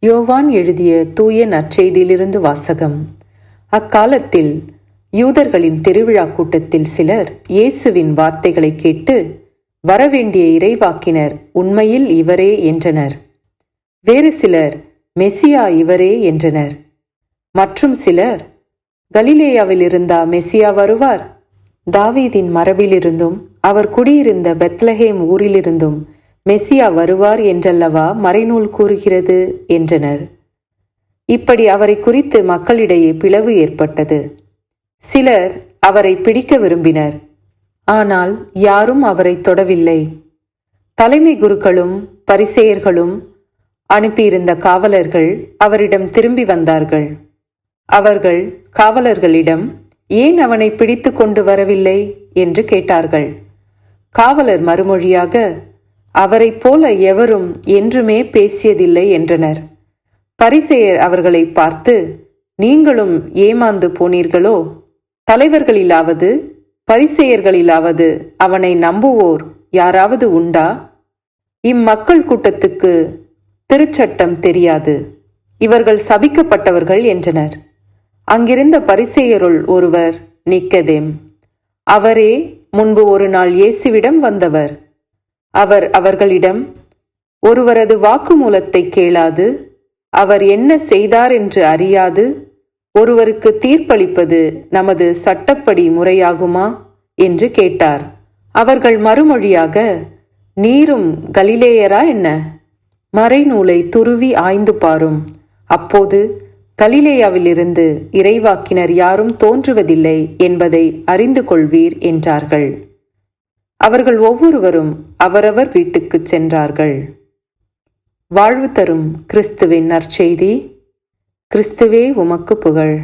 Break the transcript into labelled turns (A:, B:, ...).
A: யோவான் எழுதிய தூய நற்செய்தியிலிருந்து வாசகம். அக்காலத்தில் யூதர்களின் திருவிழா கூட்டத்தில் சிலர் இயேசுவின் வார்த்தைகளை கேட்டு, வரவேண்டிய இறைவாக்கினர் உண்மையில் இவரே என்றனர். வேறு சிலர், மெசியா இவரே என்றனர். மற்றும் சிலர், கலிலேயாவில் இருந்தா மெசியா வருவார்? தாவீதின் மரபிலிருந்தும் அவர் குடியிருந்த பெத்லஹேம் ஊரிலிருந்தும் மெசியா வருவார் என்றல்லவா மறைநூல் கூறுகிறது என்றனர். இப்படி அவரை குறித்து மக்களிடையே பிளவு ஏற்பட்டது. சிலர் அவரை பிடிக்க விரும்பினர், ஆனால் யாரும் அவரை தொடவில்லை. தலைமை குருக்களும் பரிசேயர்களும் அனுப்பியிருந்த காவலர்கள் அவரிடம் திரும்பி வந்தார்கள். அவர்கள் காவலர்களிடம், ஏன் அவனை பிடித்து கொண்டு வரவில்லை என்று கேட்டார்கள். காவலர் மறுமொழியாக, அவரைப் போல எவரும் என்றுமே பேசியதில்லை என்றனர். பரிசேயர் அவர்களை பார்த்து, நீங்களும் ஏமாந்து போனீர்களோ? தலைவர்களிலாவது பரிசேயர்களிலாவது அவனை நம்புவோர் யாராவது உண்டா? இம்மக்கள் கூட்டத்துக்கு திருச்சட்டம் தெரியாது, இவர்கள் சபிக்கப்பட்டவர்கள் என்றனர். அங்கிருந்த பரிசேயருள் ஒருவர் நிக்கதேம். அவரே முன்பு ஒரு நாள் இயேசுவிடம் வந்தவர். அவர் அவர்களிடம், ஒருவரது வாக்குமூலத்தை கேளாது, அவர் என்ன செய்தார் என்று அறியாது ஒருவருக்கு தீர்ப்பளிப்பது நமது சட்டப்படி முறையாகுமா என்று கேட்டார். அவர்கள் மறுமொழியாக, நீரும் கலிலேயரா என்ன? மறைநூலை துருவி ஆய்ந்து பாரும், அப்போது கலிலேயாவிலிருந்து இறைவாக்கினர் யாரும் தோன்றுவதில்லை என்பதை அறிந்து கொள்வீர் என்றார்கள். அவர்கள் ஒவ்வொருவரும் அவரவர் வீட்டுக்குச் சென்றார்கள். வாழ்வு தரும் கிறிஸ்துவின் நற்செய்தி. கிறிஸ்துவே உமக்கு புகழ்.